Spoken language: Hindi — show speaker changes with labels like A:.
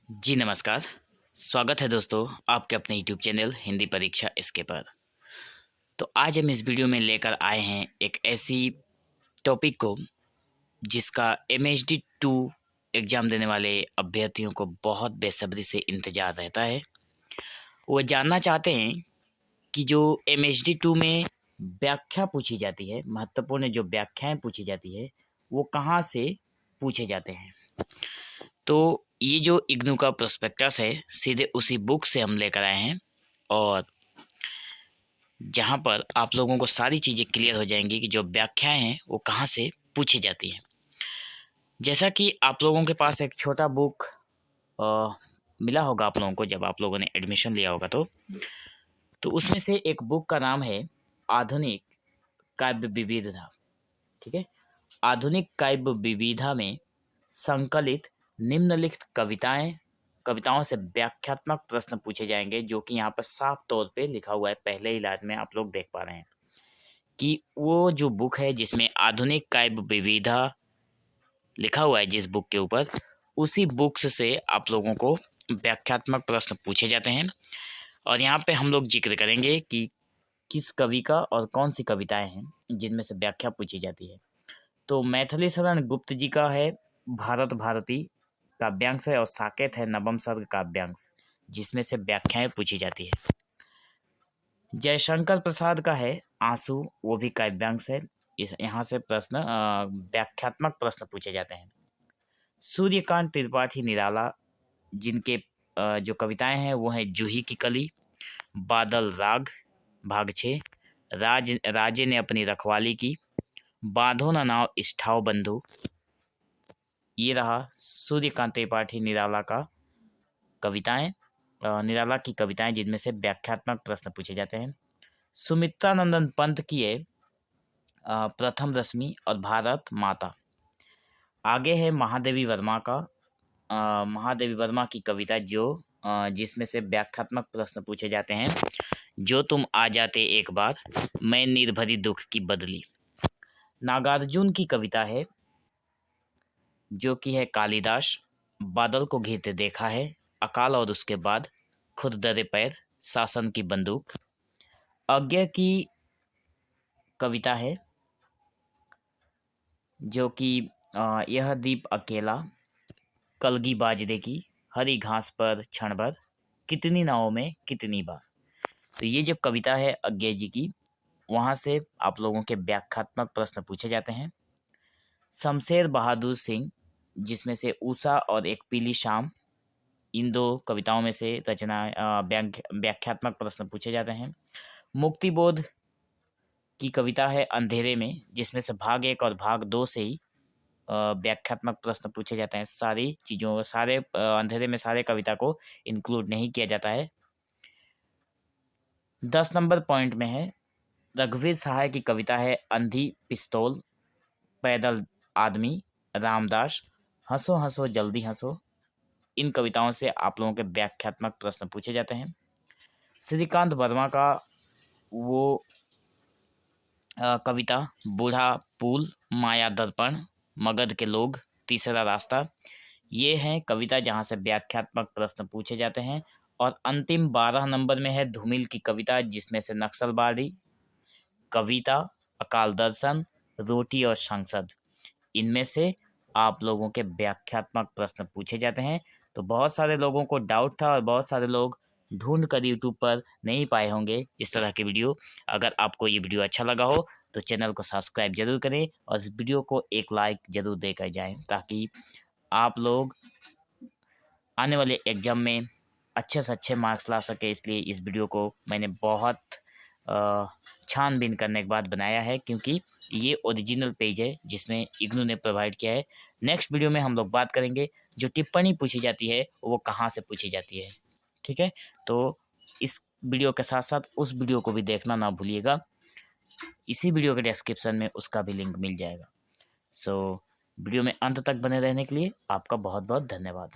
A: जी नमस्कार। स्वागत है दोस्तों आपके अपने यूट्यूब चैनल हिंदी परीक्षा इसके पर। तो आज हम इस वीडियो में लेकर आए हैं एक ऐसी टॉपिक को जिसका MHD 2 एग्ज़ाम देने वाले अभ्यर्थियों को बहुत बेसब्री से इंतज़ार रहता है। वो जानना चाहते हैं कि जो MHD 2 में व्याख्या पूछी जाती है, महत्वपूर्ण जो व्याख्याएँ पूछी जाती है, वो कहाँ से पूछे जाते हैं। तो ये जो इग्नू का प्रोस्पेक्टस है सीधे उसी बुक से हम लेकर आए हैं और जहाँ पर आप लोगों को सारी चीज़ें क्लियर हो जाएंगी कि जो व्याख्याएं हैं वो कहाँ से पूछी जाती हैं। जैसा कि आप लोगों के पास एक छोटा बुक मिला होगा आप लोगों को जब आप लोगों ने एडमिशन लिया होगा तो उसमें से एक बुक का नाम है आधुनिक काव्य विविधता। ठीक है, आधुनिक काव्य विविधा में संकलित निम्नलिखित कविताओं से व्याख्यात्मक प्रश्न पूछे जाएंगे, जो कि यहाँ पर साफ तौर पे लिखा हुआ है। पहले ही लाइन में आप लोग देख पा रहे हैं कि वो जो बुक है जिसमें आधुनिक काव्य विविधा लिखा हुआ है, जिस बुक के ऊपर, उसी बुक्स से आप लोगों को व्याख्यात्मक प्रश्न पूछे जाते हैं। और यहाँ पे हम लोग जिक्र करेंगे कि किस कवि का और कौन सी कविताएं हैं जिनमें से व्याख्या पूछी जाती है। तो मैथिली शरण गुप्त जी का है भारत भारती काव्यांश है और साकेत है नवम सर्ग काव्यांश, जिसमें से व्याख्याएं पूछी जाती है। जयशंकर प्रसाद का है आंसू, वो भी काव्यांश है। यहाँ से प्रश्न व्याख्यात्मक प्रश्न पूछे जाते हैं। सूर्यकांत त्रिपाठी निराला, जिनके जो कविताएं हैं वो हैं जूही की कली, बादल राग भाग 6, राजे ने अपनी रखवाली की, बांधो न नाव इष्ठाओ बंधु। ये रहा सूर्यकांत त्रिपाठी निराला का कविताएं, निराला की कविताएं जिनमें से व्याख्यात्मक प्रश्न पूछे जाते हैं। सुमित्रा नंदन पंत की है प्रथम रश्मि और भारत माता। आगे है महादेवी वर्मा का महादेवी वर्मा की कविता जिसमें से व्याख्यात्मक प्रश्न पूछे जाते हैं। जो तुम आ जाते एक बार, मैं निर्भरी दुख की बदली। नागार्जुन की कविता है जो कि है कालिदास, बादल को घिरते देखा है, अकाल और उसके बाद, खुद डरे पैर, शासन की बंदूक। अज्ञे की कविता है जो कि यह दीप अकेला, कलगी बाजरे की, हरी घास पर क्षण भर, कितनी नावों में कितनी बार। तो ये जो कविता है अज्ञे जी की, वहाँ से आप लोगों के व्याख्यात्मक प्रश्न पूछे जाते हैं। शमशेर बहादुर सिंह, जिसमें से उषा और एक पीली शाम, इन दो कविताओं में से रचना व्याख्यात्मक प्रश्न पूछे जाते हैं। मुक्तिबोध की कविता है अंधेरे में, जिसमें से भाग 1 और भाग 2 से ही व्याख्यात्मक प्रश्न पूछे जाते हैं। सारी चीज़ों सारे अंधेरे में सारे कविता को इंक्लूड नहीं किया जाता है। 10 नंबर पॉइंट में है रघुवीर सहाय की कविता है अंधी पिस्तौल, पैदल आदमी, रामदास, हंसो हंसो जल्दी हंसो। इन कविताओं से आप लोगों के व्याख्यात्मक प्रश्न पूछे जाते हैं। श्रीकांत वर्मा का वो कविता बूढ़ा पुल, माया दर्पण, मगध के लोग, तीसरा रास्ता, ये हैं कविता जहाँ से व्याख्यात्मक प्रश्न पूछे जाते हैं। और अंतिम 12 नंबर में है धूमिल की कविता, जिसमें से नक्सलबाड़ी, कविता, अकाल दर्शन, रोटी और संसद, इनमें से आप लोगों के व्याख्यात्मक प्रश्न पूछे जाते हैं। तो बहुत सारे लोगों को डाउट था और बहुत सारे लोग ढूंढ कर यूट्यूब पर नहीं पाए होंगे इस तरह के वीडियो। अगर आपको ये वीडियो अच्छा लगा हो तो चैनल को सब्सक्राइब जरूर करें और इस वीडियो को एक लाइक जरूर देकर जाएं, ताकि आप लोग आने वाले एग्जाम में अच्छे से अच्छे मार्क्स ला सके। इसलिए इस वीडियो को मैंने बहुत छानबीन करने के बाद बनाया है, क्योंकि ये ओरिजिनल पेज है जिसमें इग्नू ने प्रोवाइड किया है। नेक्स्ट वीडियो में हम लोग बात करेंगे जो टिप्पणी पूछी जाती है वो कहाँ से पूछी जाती है। ठीक है, तो इस वीडियो के साथ साथ उस वीडियो को भी देखना ना भूलिएगा। इसी वीडियो के डिस्क्रिप्शन में उसका भी लिंक मिल जाएगा। सो वीडियो में अंत तक बने रहने के लिए आपका बहुत बहुत धन्यवाद।